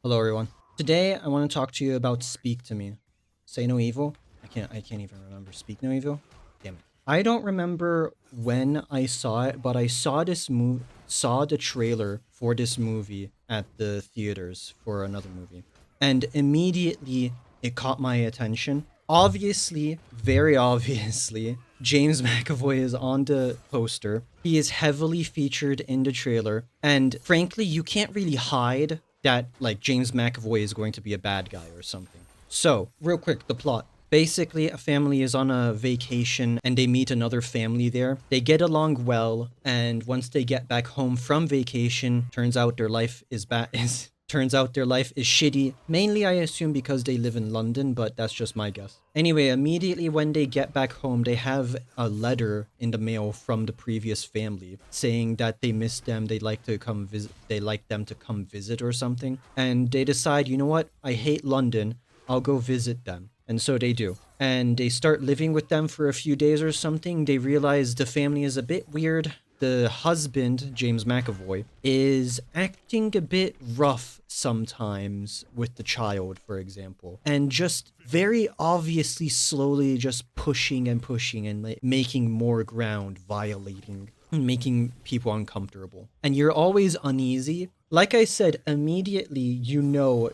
Hello, everyone. Today, I want to talk to you about Speak to Me. Say no evil. I can't even remember. Speak no evil. Damn it. I don't remember when I saw it, but I saw saw the trailer for this movie at the theaters for another movie, and immediately it caught my attention. Obviously, very obviously, James McAvoy is on the poster. He is heavily featured in the trailer, and frankly, you can't really hide that like James McAvoy is going to be a bad guy or something. So, real quick, the plot. Basically, a family is on a vacation and they meet another family there. They get along well, and once they get back home from vacation, turns out their life is bad. Is Turns out their life is shitty. Mainly, I assume because they live in London, but that's just my guess. Anyway, immediately when they get back home, they have a letter in the mail from the previous family saying that they miss them. They'd like to come visit. They like them to come visit or something. And they decide, you know what? I hate London. I'll go visit them. And so they do. And they start living with them for a few days or something. They realize the family is a bit weird. The husband, James McAvoy, is acting a bit rough sometimes with the child, for example, and just very obviously slowly just pushing and pushing and making more ground, violating, making people uncomfortable. And you're always uneasy. Like I said, immediately you know,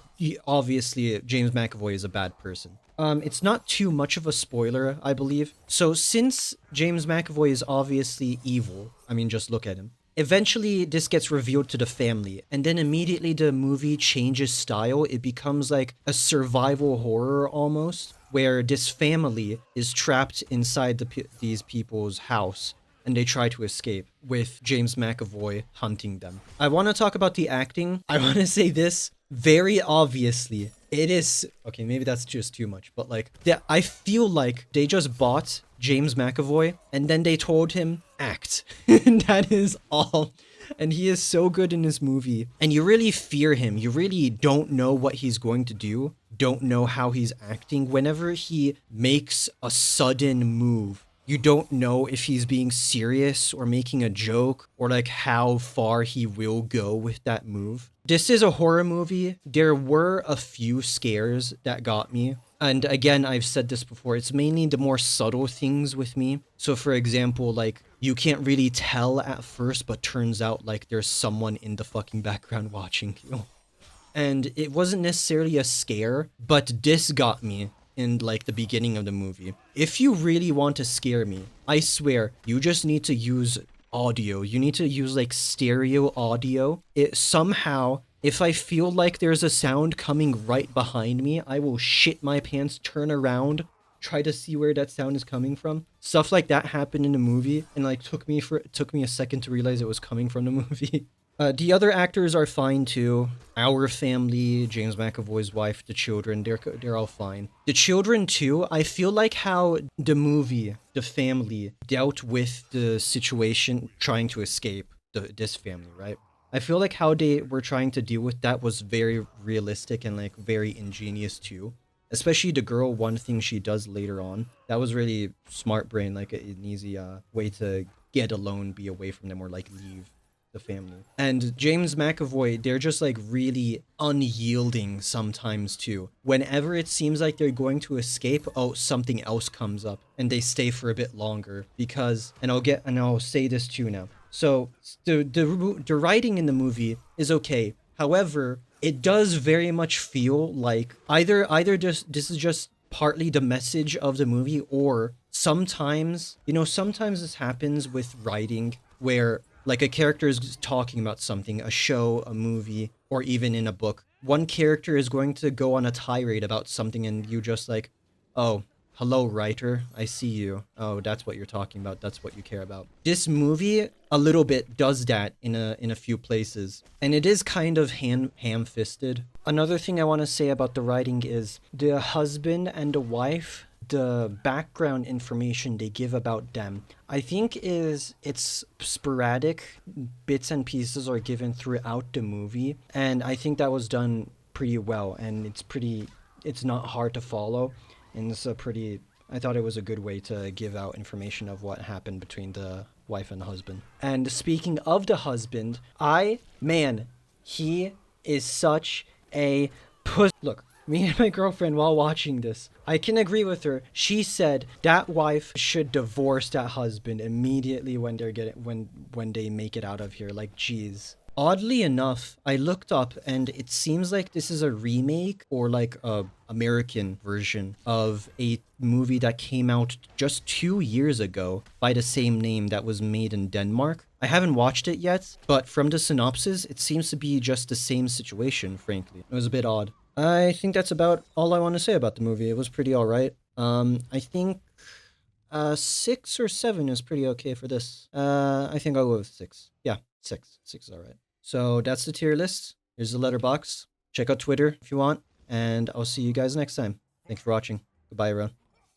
obviously James McAvoy is a bad person. It's not too much of a spoiler, I believe. So since James McAvoy is obviously evil, I mean, just look at him. Eventually, this gets revealed to the family, and then immediately the movie changes style. It becomes like a survival horror almost, where this family is trapped inside these people's house and they try to escape with James McAvoy hunting them. I want to talk about the acting. I want to say this very obviously. It is okay, maybe that's just too much, but like I feel like they just bought James McAvoy and then they told him act. And that is all. And he is so good in this movie. And you really fear him. You really don't know what he's going to do, don't know how he's acting. Whenever he makes a sudden move, you don't know if he's being serious or making a joke or like how far he will go with that move. This is a horror movie. There were a few scares that got me. And again, I've said this before, it's mainly the more subtle things with me. So for example, like you can't really tell at first, but turns out like there's someone in the fucking background watching you. And it wasn't necessarily a scare, but this got me in like the beginning of the movie. If you really want to scare me, I swear, you just need to use audio. You need to use like stereo audio. It somehow, if I feel like there's a sound coming right behind me, I will shit my pants, turn around, try to see where that sound is coming from. Stuff like that happened in the movie and like took me a second to realize it was coming from the movie. The other actors are fine too. Our family, James McAvoy's wife, the children, they're all fine. The children too. I feel like how the movie, the family, dealt with the situation trying to escape this family, right? I feel like how they were trying to deal with that was very realistic and like very ingenious too. Especially the girl, one thing she does later on, that was really smart brain, like an easy way to get alone, be away from them, or like leave the family. And James McAvoy, they're just like really unyielding sometimes too. Whenever it seems like they're going to escape, oh, something else comes up and they stay for a bit longer because, and I'll say this too now. So the writing in the movie is okay. However, it does very much feel like either just this is just partly the message of the movie, or sometimes, sometimes this happens with writing where like a character is talking about something, a show, a movie, or even in a book. One character is going to go on a tirade about something and you just like, oh, hello writer, I see you. Oh, that's what you're talking about. That's what you care about. This movie a little bit does that in a few places, and it is kind of ham-fisted. Another thing I want to say about the writing is the husband and the wife, the background information they give about them, I think it's sporadic. Bits and pieces are given throughout the movie, and I think that was done pretty well, and it's not hard to follow, and it's a pretty, I thought it was a good way to give out information of what happened between the wife and the husband. And speaking of the husband, man, he is such a puss. Look, me and my girlfriend, while watching this, I can agree with her. She said that wife should divorce that husband immediately when they're getting when they make it out of here. Like, jeez. Oddly enough, I looked up and it seems like this is a remake or like a American version of a movie that came out just 2 years ago by the same name that was made in Denmark. I haven't watched it yet, but from the synopsis, it seems to be just the same situation, frankly. It was a bit odd. I think that's about all I want to say about the movie. It was pretty alright. I think 6 or 7 is pretty okay for this. I think I'll go with 6. Yeah, 6. 6 is alright. So that's the tier list. Here's the letterbox. Check out Twitter if you want, and I'll see you guys next time. Thanks for watching. Goodbye, everyone.